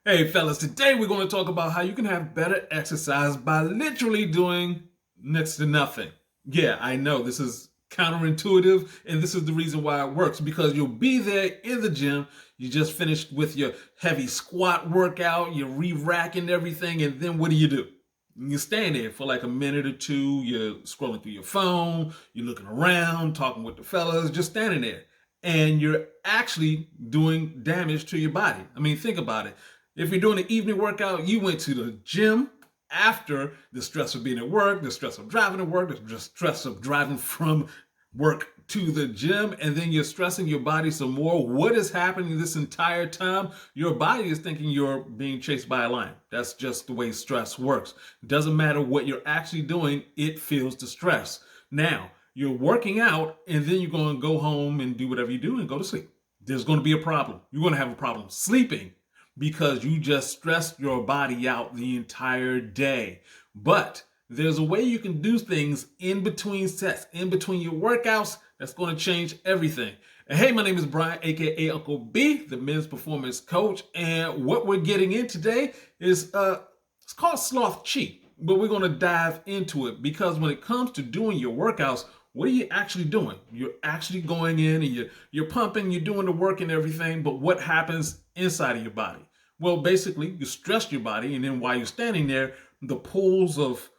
Hey fellas, today we're going to talk about how you can have better exercise by literally doing next to nothing. Yeah, I know this is counterintuitive, and this is the reason why it works because you'll be there in the gym. You just finished with your heavy squat workout, you're re-racking everything, and then what do? You stand there for like a minute or two, you're scrolling through your phone, you're looking around, talking with the fellas, just standing there. And you're actually doing damage to your body. I mean, think about it. If you're doing an evening workout, you went to the gym after the stress of being at work, the stress of driving to work, the stress of driving from work to the gym, and then you're stressing your body some more. What is happening this entire time? Your body is thinking you're being chased by a lion. That's just the way stress works. It doesn't matter what you're actually doing, it feels the stress. Now, you're working out, and then you're going to go home and do whatever you do and go to sleep. There's going to be a problem. You're going to have a problem sleeping because you just stressed your body out the entire day. But there's a way you can do things in between sets, in between your workouts, that's going to change everything. And hey, my name is Brian, aka Uncle B, the men's performance coach. And what we're getting in today is it's called Sloth Chi, but we're going to dive into it because when it comes to doing your workouts, what are you actually doing? You're actually going in and you're pumping, you're doing the work and everything, but what happens inside of your body? Well, basically, you stress your body, and then while you're standing there, the pools of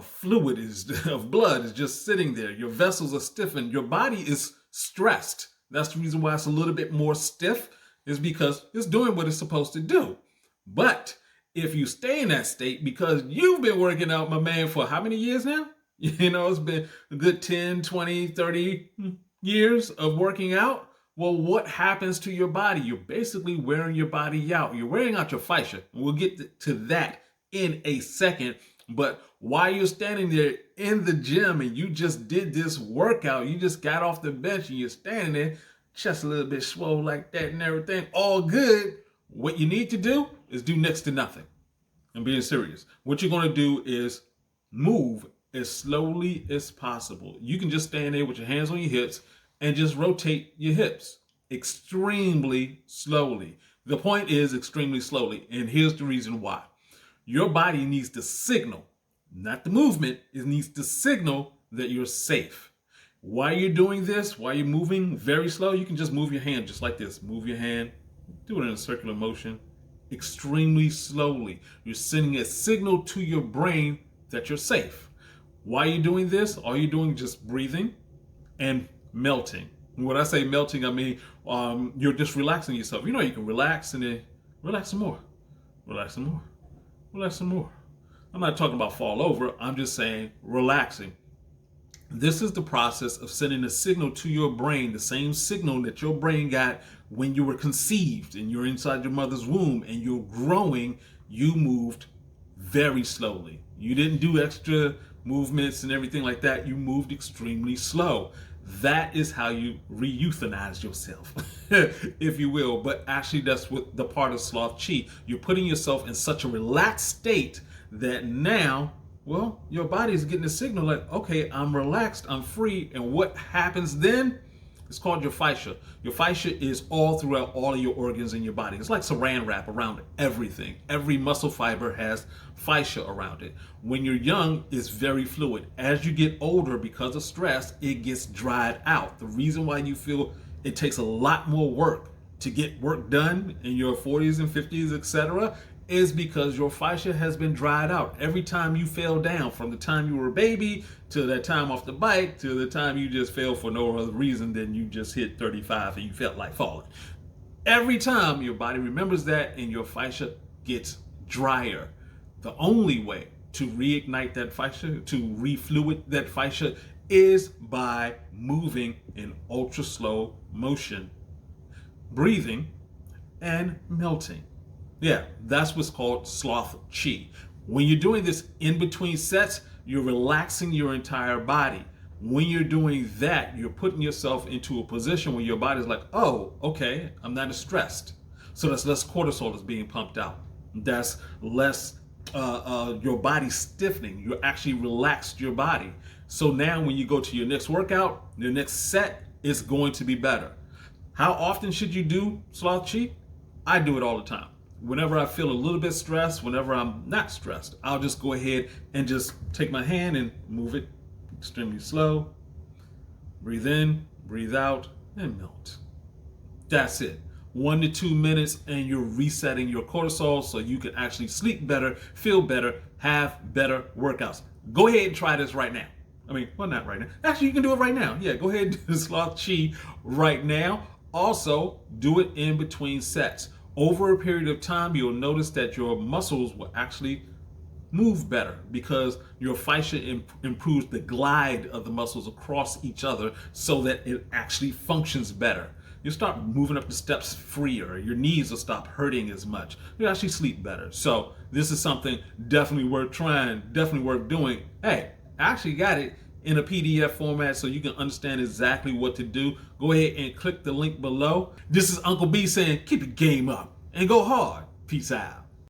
fluid of blood is just sitting there. Your vessels are stiffened. Your body is stressed. That's the reason why it's a little bit more stiff, is because it's doing what it's supposed to do. But if you stay in that state because you've been working out, my man, for how many years now? It's been a good 10, 20, 30 years of working out. Well, what happens to your body? You're basically wearing your body out. You're wearing out your fascia. We'll get to that in a second. But while you're standing there in the gym and you just did this workout, you just got off the bench and you're standing there, chest a little bit swole like that and everything, all good. What you need to do is do next to nothing. I'm being serious. What you're going to do is move as slowly as possible. You can just stand there with your hands on your hips and just rotate your hips extremely slowly. The point is extremely slowly, and here's the reason why. Your body needs to signal, not the movement, it needs to signal that you're safe. While you're doing this, while you're moving very slow, you can just move your hand just like this. Move your hand, do it in a circular motion, extremely slowly. You're sending a signal to your brain that you're safe. Why are you doing this? All you're doing is just breathing and melting. And when I say melting, I mean you're just relaxing yourself. You can relax and then relax some more, relax some more, relax some more. I'm not talking about fall over. I'm just saying relaxing. This is the process of sending a signal to your brain, the same signal that your brain got when you were conceived and you're inside your mother's womb and you're growing. You moved very slowly. You didn't do extra movements and everything like that. You moved extremely slow. That is how you re-euthanize yourself, if you will. But actually, that's what the part of Sloth Chi. You're putting yourself in such a relaxed state that now, well, your body is getting a signal like, okay, I'm relaxed, I'm free. And what happens then? It's called your fascia. Your fascia is all throughout all of your organs in your body. It's like saran wrap around everything. Every muscle fiber has fascia around it. When you're young, it's very fluid. As you get older, because of stress, it gets dried out. The reason why you feel it takes a lot more work to get work done in your 40s and 50s, etc., is because your fascia has been dried out. Every time you fell down, from the time you were a baby to that time off the bike to the time you just fell for no other reason than you just hit 35 and you felt like falling. Every time your body remembers that and your fascia gets drier. The only way to reignite that fascia, to refluid that fascia, is by moving in ultra slow motion, breathing, and melting. Yeah, that's what's called Sloth Chi. When you're doing this in between sets, you're relaxing your entire body. When you're doing that, you're putting yourself into a position where your body's like, oh, okay, I'm not as stressed. So that's less cortisol that's being pumped out. That's less your body stiffening. You actually relaxed your body. So now when you go to your next workout, your next set is going to be better. How often should you do Sloth Chi? I do it all the time. whenever I feel a little bit stressed, whenever I'm not stressed, I'll just go ahead and just take my hand and move it extremely slow. Breathe in, breathe out, and melt. That's it. 1 to 2 minutes and you're resetting your cortisol so you can actually sleep better, feel better, have better workouts. Go ahead and try this right now. Well, not right now. Actually, you can do it right now. Yeah, go ahead and do Sloth Chi right now. Also, do it in between sets. Over a period of time, you'll notice that your muscles will actually move better because your fascia improves the glide of the muscles across each other so that it actually functions better. You'll start moving up the steps freer. Your knees will stop hurting as much. You'll actually sleep better. So this is something definitely worth trying, definitely worth doing. Hey, I actually got it in a PDF format so you can understand exactly what to do. Go ahead and click the link below. This is Uncle B saying, keep your game up and go hard. Peace out.